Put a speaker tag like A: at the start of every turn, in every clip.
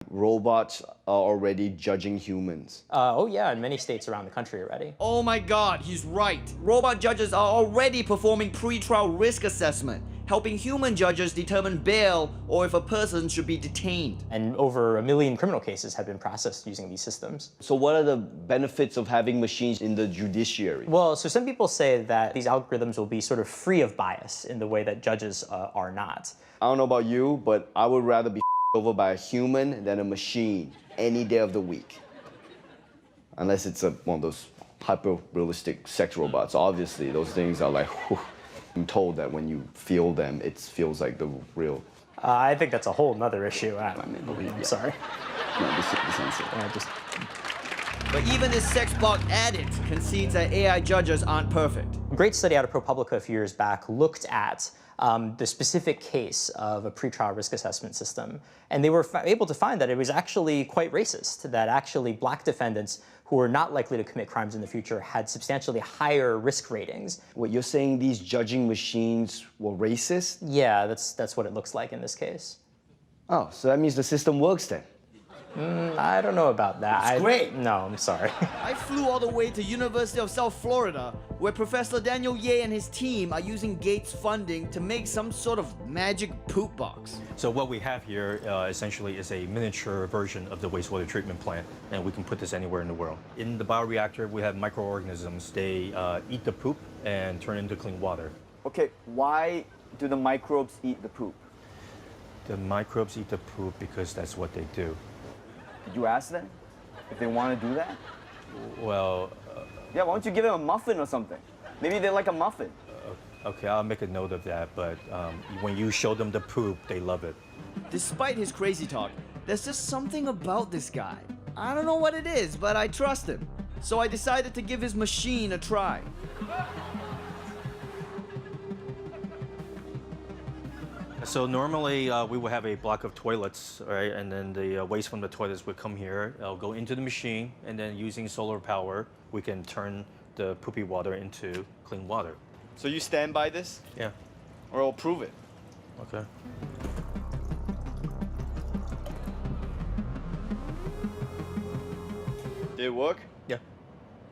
A: Robots are already judging humans.
B: Oh yeah, in many states around the country already.
C: Oh my god, he's right. Robot judges are already performing pre-trial risk assessment, helping human judges determine bail or if a person should be detained.
B: And over 1 million criminal cases have been processed using these systems.
A: So what are the benefits of having machines in the judiciary?
B: Well, so some people say that these algorithms will be sort of free of bias in the way that judges are not.
A: I don't know about you, but I would rather be over by a human than a machine any day of the week. Unless it's one of those hyper-realistic sex robots. Obviously, those things are like, whew. I'm told that when you feel them, it feels like the real.
B: I think that's a whole nother issue. I'm sorry.
A: No, this answer.
C: But even this sex bot addict concedes that AI judges aren't perfect.
B: A great study out of ProPublica a few years back looked at the specific case of a pretrial risk assessment system. And they were able to find that it was actually quite racist, that actually black defendants who were not likely to commit crimes in the future had substantially higher risk ratings.
A: What, you're saying these judging machines were racist?
B: Yeah, that's what it looks like in this case.
A: Oh, so that means the system works then?
B: I don't know about that.
A: It's great.
B: No, I'm sorry.
C: I flew all the way to University of South Florida, where Professor Daniel Ye and his team are using Gates funding to make some sort of magic poop box.
D: So what we have here essentially is a miniature version of the wastewater treatment plant, and we can put this anywhere in the world. In the bioreactor, we have microorganisms. They eat the poop and turn into clean water.
E: Okay, why do the microbes eat the poop?
D: The microbes eat the poop because that's what they do.
E: Did you ask them if they want to do that?
D: Well,
E: Yeah, why don't you give them a muffin or something? Maybe they like a muffin.
D: okay, I'll make a note of that, but when you show them the poop, they love it.
C: Despite his crazy talk, there's just something about this guy. I don't know what it is, but I trust him. So I decided to give his machine a try.
D: So normally we would have a block of toilets, right? And then the waste from the toilets would come here. It'll go into the machine, and then using solar power, we can turn the poopy water into clean water.
F: So you stand by this?
D: Yeah.
F: Or I'll prove it.
D: Okay.
F: Did it work?
D: Yeah.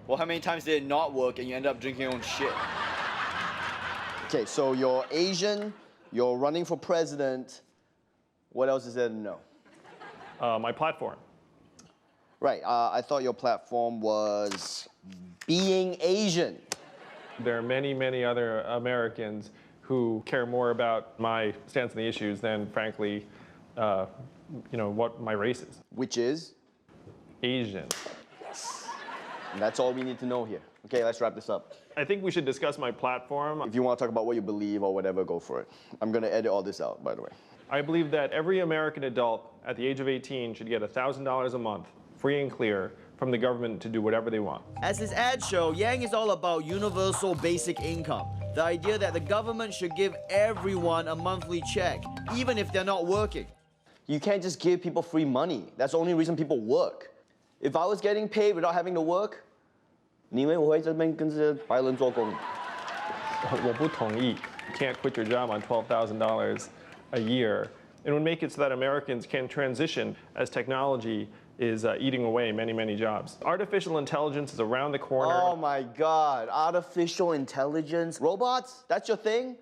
F: Well, how many times did it not work and you end up drinking your own shit?
A: Okay, so you're Asian, you're running for president. What else is there to know?
G: My platform.
A: Right, I thought your platform was being Asian.
G: There are many, many other Americans who care more about my stance on the issues than, frankly, what my race is.
A: Which is?
G: Asian.
A: And that's all we need to know here. Okay, let's wrap this up.
G: I think we should discuss my platform.
A: If you want to talk about what you believe or whatever, go for it. I'm going to edit all this out, by the way.
G: I believe that every American adult at the age of 18 should get $1,000 a month, free and clear, from the government to do whatever they want.
C: As his ad show, Yang is all about universal basic income. The idea that the government should give everyone a monthly check, even if they're not working.
A: You can't just give people free money. That's the only reason people work. If I was getting paid without having to work, 你以为我会在这边跟这些白人做工？
G: 我不同意. You can't quit your job on $12,000 a year. It would make it so that Americans can transition as technology is eating away many, many jobs. Artificial intelligence is around the corner.
A: Oh my God, artificial intelligence? Robots? That's your thing?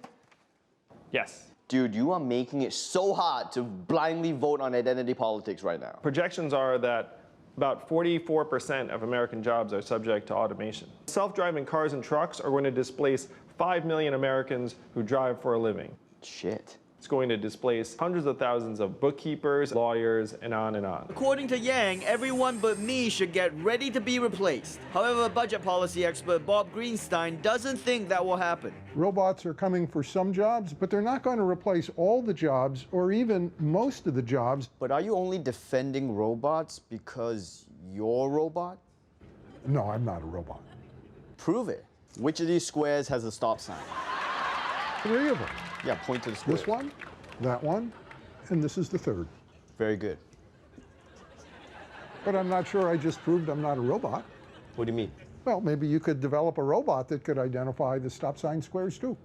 G: Yes.
A: Dude, you are making it so hard to blindly vote on identity politics right now.
G: Projections are that about 44% of American jobs are subject to automation. Self-driving cars and trucks are going to displace 5 million Americans who drive for a living.
A: Shit.
G: It's going to displace hundreds of thousands of bookkeepers, lawyers, and on and on.
C: According to Yang, everyone but me should get ready to be replaced. However, budget policy expert Bob Greenstein doesn't think that will happen.
H: Robots are coming for some jobs, but they're not going to replace all the jobs or even most of the jobs.
A: But are you only defending robots because you're a robot?
H: No, I'm not a robot.
A: Prove it. Which of these squares has a stop sign?
H: 3 of them.
A: Yeah, point to the squares.
H: This one, that one, and this is the 3rd.
A: Very good.
H: But I'm not sure I just proved I'm not a robot.
A: What do you mean?
H: Well, maybe you could develop a robot that could identify the stop sign squares too.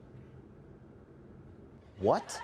A: What?